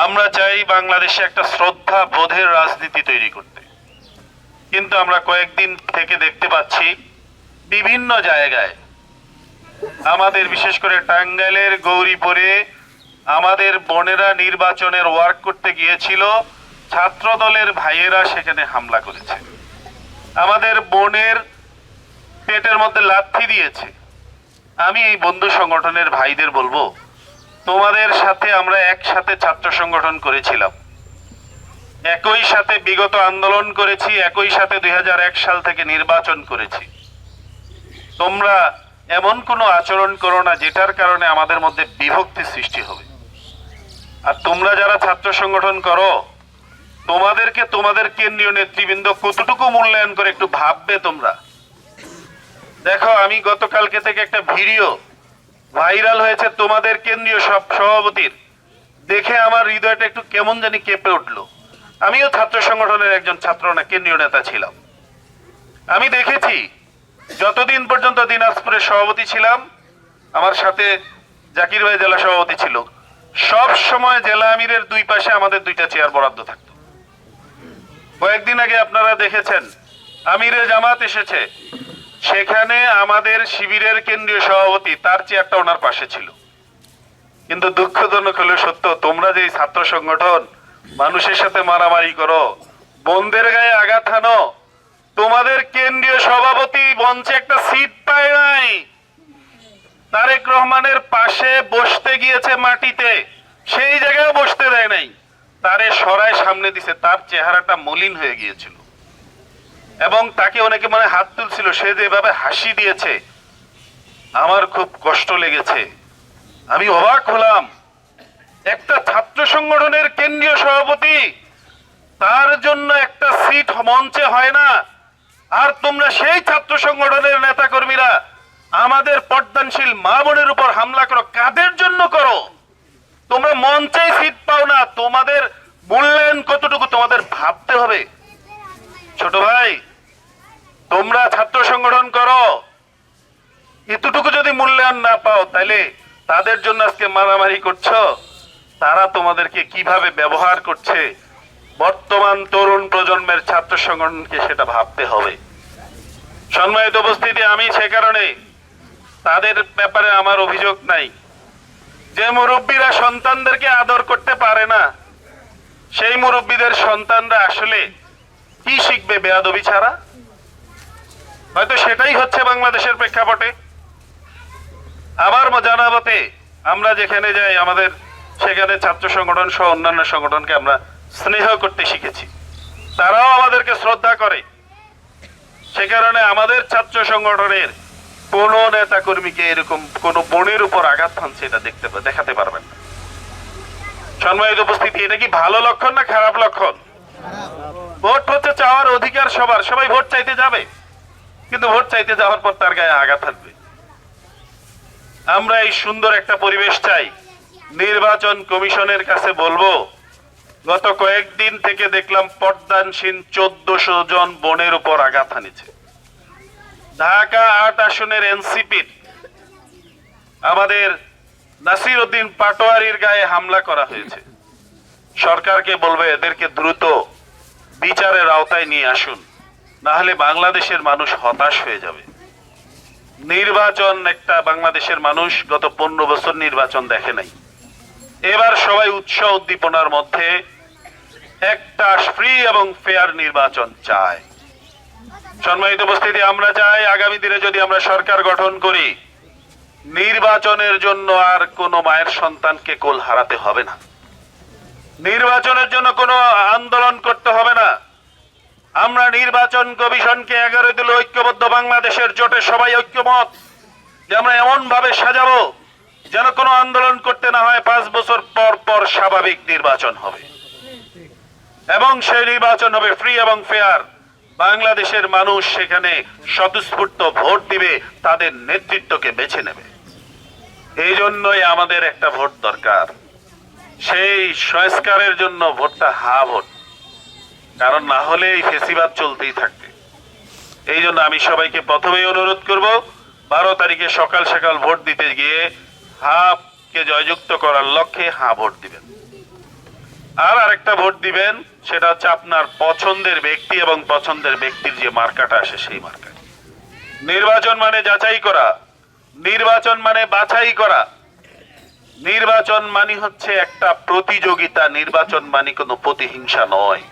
আমরা চাই বাংলাদেশে একটা শ্রদ্ধা বোধের রাজনীতি তৈরি করতে, কিন্তু আমরা কয়েকদিন থেকে দেখতে পাচ্ছি বিভিন্ন জায়গায় আমাদের বিশেষ করে টাঙ্গাইলের গৌরীপুরে আমাদের বোনেরা নির্বাচনের ওয়ার্ক করতে গিয়েছিল, ছাত্র দলের ভাইয়েরা সেখানে হামলা করেছে, আমাদের বোনের পেটের মধ্যে লাথি দিয়েছে। আমি এই বন্ধু সংগঠনের ভাইদের বলবো, তোমাদের সাথে আমরা একসাথে ছাত্র সংগঠন করেছিলাম, একই সাথে বিগত আন্দোলন করেছি, একই সাথে 2001 সাল থেকে নির্বাচন করেছি। তোমরা এমন কোনো আচরণ করো না যেটার কারণে আমাদের মধ্যে বিভক্তি সৃষ্টি হবে। আর তোমরা যারা ছাত্র সংগঠন করো, তোমাদেরকে তোমাদের কেন্দ্রীয় নেতৃবৃন্দ কতটুকু মূল্যায়ন করে একটু ভাববে তোমরা। দেখো, আমি গতকালকে থেকে একটা ভিডিও ভাইরাল হয়েছে তোমাদের কেন্দ্রীয় সভাপতির, দেখে আমার হৃদয়টা একটু কেমন জানি কেঁপে উঠলো। আমিও ছাত্র সংগঠনের একজন ছাত্র না কেন্দ্রীয় নেতা ছিলাম। আমি দেখেছি যতদিন পর্যন্ত দিনাজপুরের সভাপতি ছিলাম, আমার সাথে জাকির ভাই জেলা সভাপতি ছিল, সব সময় জেলা আমিরের দুই পাশে আমাদের দুইটা চেয়ার বরাদ্দ থাকতো। কয়েকদিন আগে আপনারা দেখেছেন আমিরে জামাত এসেছে, সেখানে আমাদের শিবিরের কেন্দ্রীয় সভাপতি তার চেয়ারটা ওনার পাশে ছিল। কিন্তু দুঃখজনক হলো সত্য, তোমরা যে ছাত্র সংগঠন মানুষের সাথে মারামারি করো, বোনদের গায়ে আঘাত হানো, তোমাদের কেন্দ্রীয় সভাপতি মঞ্চে একটা সিট পায় নাই, তারেক রহমানের পাশে বসতে গিয়েছে মাটিতে, সেই জায়গায় বসতে দেয় নাই, তারে সরায় সামনে দিছে, তার চেহারাটা মলিন হয়ে গিয়েছিল এবং তাকে অনেকে মনে হাত তুলছিল, সে যেভাবে হাসি দিয়েছে আমার খুব কষ্ট লেগেছে। আমি অবাক হলাম, একটা ছাত্র সংগঠনের কেন্দ্রীয় সভাপতি, তার জন্য একটা সিট মঞ্চে হয় না, আর তোমরা সেই ছাত্র সংগঠনের নেতা কর্মীরা আমাদের পর্দানশীল মা বোনের উপর হামলা করো। কাদের জন্য করো? তোমরা মঞ্চে সিট পাও না, তোমাদের মূল্যায়ন কতটুকু তোমাদের ভাবতে হবে। ছোট ভাই, তোমরা ছাত্র সংগঠন করো, এতটুকু যদি মূল্যায়ন না পাও, তাহলে তাদের জন্য আজকে মারামারি করছো, তারা তোমাদেরকে কিভাবে ব্যবহার করছে বর্তমান তরুণ প্রজন্মের ছাত্র সংগঠনকে সেটা ভাবতে হবে। সম্মানিত উপস্থিতি, আমি সে কারণে তাদের ব্যাপারে আমার অভিযোগ নাই। যে মুরব্বীরা সন্তানদেরকে আদর করতে পারে না, সেই মুরব্বীদের সন্তানরা আসলে কি শিখবে বেয়াদবি ছাড়া? হয়তো সেটাই হচ্ছে বাংলাদেশের প্রেক্ষাপটে। আমার জানা মতে আমরা যেখানে যাই, আমাদের সেখানে ছাত্র সংগঠন সহ অন্যান্য সংগঠনকে আমরা স্নেহ করতে শিখেছি, তারাও আমাদেরকে শ্রদ্ধা করে। সে কারণে আমাদের ছাত্র সংগঠনের কোন নেতা কর্মীকে এরকম কোন বোনের উপর আঘাত হানছে এটা দেখাতে পারবেন না। সম্মানিত উপস্থিতি, এটা কি ভালো লক্ষণ না খারাপ লক্ষণ? ভোট হচ্ছে চাওয়ার অধিকার সবার, সবাই ভোট চাইতে যাবে, কিন্তু ভোট চাইতে যাওয়ার পর তার গায়ে আঘাত হানবে। আমরা এই সুন্দর একটা পরিবেশ চাই। নির্বাচন কমিশনের কাছে বলবো, গত কয়েকদিন থেকে দেখলাম পর্দানসীন 1400 জন বোনের উপর আঘাত হানিছে। ঢাকা 8 আসনের এনসিপির আমাদের নাসির উদ্দিন পাটোয়ারির গায়ে হামলা করা হয়েছে। সরকারকে বলবে এদেরকে দ্রুত বিচারের আওতায় নিয়ে আসুন, না হলে বাংলাদেশের মানুষ হতাশ হয়ে যাবে। নির্বাচন একটা বাংলাদেশের মানুষ গত 15 বছর নির্বাচন দেখে নাই, এবার সবাই উৎসাহ উদ্দীপনার মধ্যে একটা ফ্রি এবং ফেয়ার নির্বাচন চায়। সম্মানিত উপস্থিতি, আমরা চাই আগামী দিনে যদি আমরা সরকার গঠন করি, নির্বাচনের জন্য আর কোনো মায়ের সন্তানকে কোল হারাতে হবে না, নির্বাচনের জন্য কোনো আন্দোলন করতে হবে না। আমরা নির্বাচন কমিশনকে 11 দল ঐক্যবদ্ধ বাংলাদেশের জোটে সবাই ঐক্যমত যে আমরা এমন ভাবে সাজাবো যেন কোনো আন্দোলন করতে না হয়। 5 বছর পর পর স্বাভাবিক নির্বাচন হবে এবং সেই নির্বাচন হবে ফ্রি এবং ফেয়ার। বাংলাদেশের মানুষ সেখানে স্বতঃস্ফূর্ত ভোট দিবে, তাদের নেতৃত্বকে বেছে নেবে। এই জন্যই আমাদের একটা ভোট দরকার, সেই সংস্কারের জন্য ভোটটা হা ভোট, কারণ না হলে এই ফেসিবাদ চলতেই থাকবে। এই জন্য আমি সবাইকে প্রথমেই অনুরোধ করব, 12 তারিখে সকাল সকাল ভোট দিতে গিয়ে হাকে জয়যুক্ত করার লক্ষ্যে হা ভোট দিবেন। আর আরেকটা ভোট দিবেন, সেটা হচ্ছে আপনার পছন্দের ব্যক্তি এবং পছন্দের ব্যক্তির যে মার্কাটা আসে সেই মার্কা। নির্বাচন মানে যাচাই করা, নির্বাচন মানে বাছাই করা, নির্বাচন মানে হচ্ছে একটা প্রতিযোগিতা, নির্বাচন মানে কোনো প্রতিহিংসা নয়।